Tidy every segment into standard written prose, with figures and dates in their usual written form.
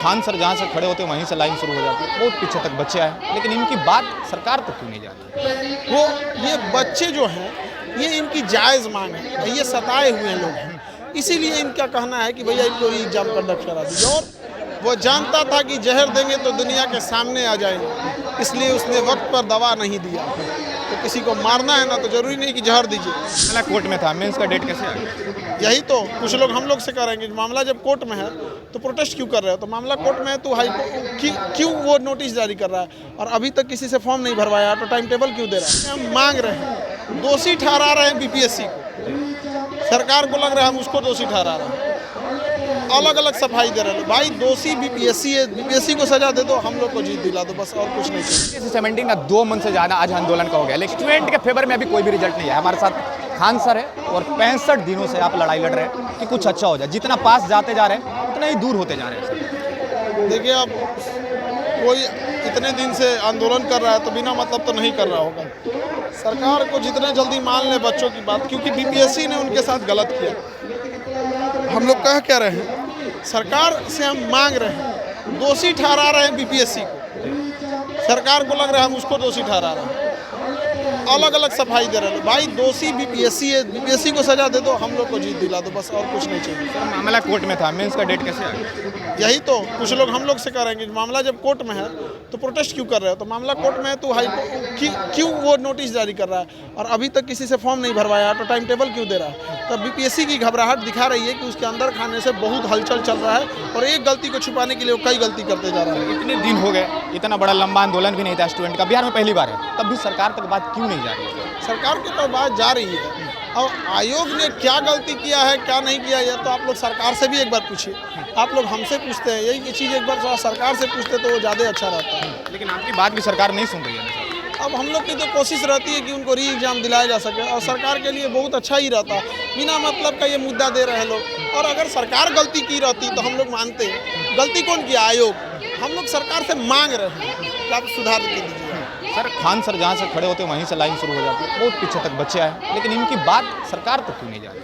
Khan sir जहाँ से खड़े होते हैं वहीं से लाइन शुरू हो जाती है। बहुत पीछे तक बच्चे आए, लेकिन इनकी बात सरकार तक क्यों नहीं जाती? वो ये बच्चे जो हैं ये इनकी जायज़ मांग है, ये सताए हुए लोग हैं, इसीलिए इनका कहना है कि भैया इनको एग्जाम कंडक्ट करा दीजिए। और वो जानता था कि जहर देंगे तो दुनिया के सामने आ जाएंगे, इसलिए उसने वक्त पर दवा नहीं दिया। तो किसी को मारना है ना तो जरूरी नहीं कि जहर दीजिए। मामला कोर्ट में था, मेंस का डेट कैसे आ गया? यही तो कुछ लोग हम लोग से करेंगे, मामला जब कोर्ट में है तो प्रोटेस्ट क्यों कर रहे हो? तो मामला कोर्ट में है तो हाई क्यों वो नोटिस जारी कर रहा है और अभी तक किसी से फॉर्म नहीं भरवाया, तो टाइम टेबल क्यों दे रहा है? हम मांग रहे हैं, दोषी ठहरा रहे हैं बीपीएससी को, सरकार को लग रहा है हम उसको दोषी ठहरा रहे हैं, अलग अलग सफाई दे रहे हैं। भाई दोषी बीपीएससी है, बीपीएससी को सजा दे दो, हम लोग को जीत दिला दो, बस और कुछ नहीं चाहिए। 17 का 2 मंथ से ज़्यादा आज आंदोलन का हो गया, लेकिन स्टूडेंट के फेवर में अभी कोई भी रिजल्ट नहीं है। हमारे साथ खान सर है और 65 दिनों से आप लड़ाई लड़ रहे हैं कि कुछ अच्छा हो जाए। जितना पास जाते जा रहे हैं उतना ही दूर होते जा रहे हैं सर। देखिए, अब कोई इतने दिन से आंदोलन कर रहा है तो बिना मतलब तो नहीं कर रहा होगा। सरकार को जितने जल्दी मान ले बच्चों की बात, क्योंकि बीपीएससी ने उनके साथ गलत किया। हम लोग कह रहे हैं, सरकार से हम मांग रहे हैं, दोषी ठहरा रहे हैं बीपीएससी को, सरकार को लग रहा है हम उसको दोषी ठहरा रहे हैं, अलग अलग सफाई दे रहे हैं। भाई दोषी बीपीएससी है, बीपीएससी को सजा दे दो, हम लोग को जीत दिला दो, बस और कुछ नहीं चाहिए। मामला कोर्ट में था, मेंस का डेट कैसे आ गया? यही तो कुछ लोग हम लोग से करेंगे, मामला जब कोर्ट में है तो प्रोटेस्ट क्यों कर रहे हो? तो मामला कोर्ट में है तो हाई क्यों वो नोटिस जारी कर रहा है और अभी तक किसी से फॉर्म नहीं भरवाया, तो टाइम टेबल क्यों दे रहा है? तो बीपीएससी की घबराहट दिखा रही है कि उसके अंदर खाने से बहुत हलचल चल रहा है और एक गलती को छुपाने के लिए वो कई गलती करते जा रहा है। इतने दिन हो गए, इतना बड़ा लंबा आंदोलन भी नहीं था स्टूडेंट का, बिहार में पहली बार है, तब भी सरकार तक बात क्यों नहीं जा रही है? सरकार की तो बात जा रही है। अब आयोग ने क्या गलती किया है क्या नहीं किया है तो आप लोग सरकार से भी एक बार पूछिए। आप लोग हमसे पूछते हैं, यही चीज़ एक बार सरकार से पूछते तो वो ज़्यादा अच्छा रहता है। लेकिन आपकी बात भी सरकार नहीं सुन रही है। अब हम लोग की तो कोशिश रहती है कि उनको री एग्ज़ाम दिलाया जा सके और सरकार के लिए बहुत अच्छा ही रहता है। बिना मतलब का ये मुद्दा दे रहे हैं लोग, और अगर सरकार गलती की रहती तो हम लोग मानते हैं। गलती कौन किया? आयोग। हम लोग सरकार से मांग रहे हैं कि आप सुधार के दीजिए। सर खान सर जहाँ से खड़े होते हैं वहीं से लाइन शुरू हो जाती है। बहुत पीछे तक बच्चे आए, लेकिन इनकी बात सरकार तक क्यों नहीं जाती?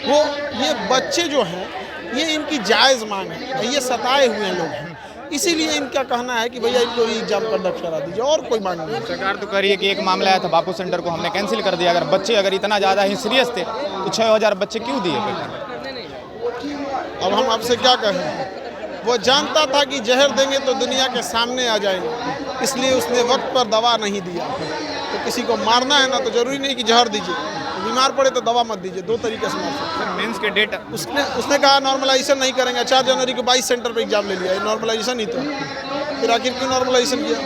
वो ये बच्चे जो हैं ये इनकी जायज़ मांग है, ये सताए हुए लोग हैं, इसीलिए इनका कहना है कि भैया इनको एग्जाम कंडक्ट करा दीजिए, और कोई मांग नहीं। सरकार तो कह रही है कि एक मामला आया था बापू सेंटर को हमने कैंसिल कर दिया। अगर बच्चे अगर इतना ज़्यादा ही सीरियस थे तो 6000 बच्चे क्यों दिए पेपर? अब हम आपसे क्या कहें? वो जानता था कि जहर देंगे तो दुनिया के सामने आ जाएंगे, इसलिए उसने वक्त पर दवा नहीं दिया। तो किसी को मारना है ना तो जरूरी नहीं कि जहर दीजिए, बीमार पड़े तो दवा मत दीजिए। दो तरीके से मार सकते हैं। मेंस के डेट उसने कहा नॉर्मलाइजेशन नहीं करेंगे। 4 जनवरी को 22 सेंटर पे एग्जाम ले लिया, नॉर्मलाइजेशन ही तो। फिर आखिर क्यों नॉर्मलाइजेशन किया?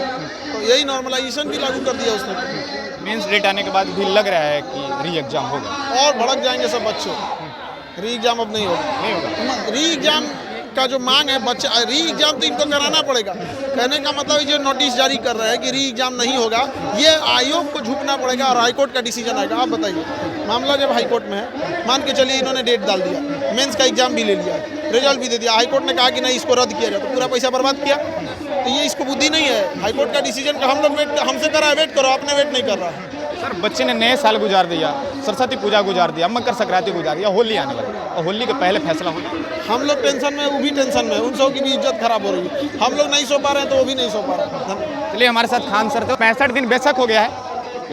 तो यही नॉर्मलाइजेशन भी लागू कर दिया उसने। मेंस डेट आने के बाद भी लग रहा है कि री एग्जाम होगा और भड़क जाएंगे सब बच्चे। री एग्जाम अब नहीं होगा। री एग्जाम का जो मांग है, बच्चा री एग्जाम तो इनको कराना पड़ेगा। कहने का मतलब जो नोटिस जारी कर रहे हैं कि री एग्जाम नहीं होगा, ये आयोग को झुकना पड़ेगा और हाईकोर्ट का डिसीजन आएगा। आप बताइए, मामला जब हाईकोर्ट में है, मान के चलिए इन्होंने डेट डाल दिया, मेंस का एग्जाम भी ले लिया, रिजल्ट भी दे दिया, हाईकोर्ट ने कहा कि नहीं इसको रद्द किया जाए, तो पूरा पैसा बर्बाद किया। तो ये इसको बुद्धि नहीं है। हाईकोर्ट का डिसीजन का हम लोग वेट, हमसे करा है वेट करो, आपने वेट नहीं कर रहा है। सर बच्चे ने नए साल गुजार दिया, सरस्वती पूजा गुजार दिया, मकर संक्रांति गुजार दिया, होली आने वाली और होली के पहले फैसला हो गया। हम लोग टेंशन में, वो भी टेंशन में, उन सब की भी इज्जत खराब हो रही है। हम लोग नहीं सो पा रहे हैं तो वो भी नहीं सो पा रहे हैं। चलिए हमारे साथ खान सर थे। 65 दिन बेशक हो गया है,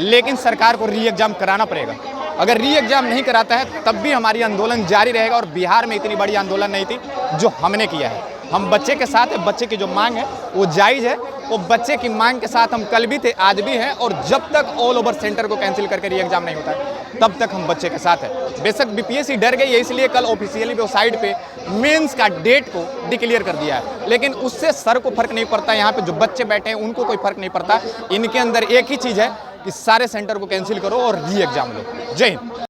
लेकिन सरकार को री एग्जाम कराना पड़ेगा। अगर री एग्जाम नहीं कराता है तब भी हमारी आंदोलन जारी रहेगा। और बिहार में इतनी बड़ी आंदोलन नहीं थी जो हमने किया है। हम बच्चे के साथ है, बच्चे की जो मांग है वो जायज़ है। वो बच्चे की मांग के साथ हम कल भी थे, आज भी हैं, और जब तक ऑल ओवर सेंटर को कैंसिल करके री एग्जाम नहीं होता है तब तक हम बच्चे के साथ हैं। बेशक बीपीएससी डर गई है, इसलिए कल ऑफिशियली वेबसाइट पे मेंस का डेट को डिक्लेयर कर दिया है, लेकिन उससे सर को फर्क नहीं पड़ता। यहाँ पे जो बच्चे बैठे हैं उनको कोई फर्क नहीं पड़ता। इनके अंदर एक ही चीज़ है कि सारे सेंटर को कैंसिल करो और री एग्जाम लो। जय हिंद।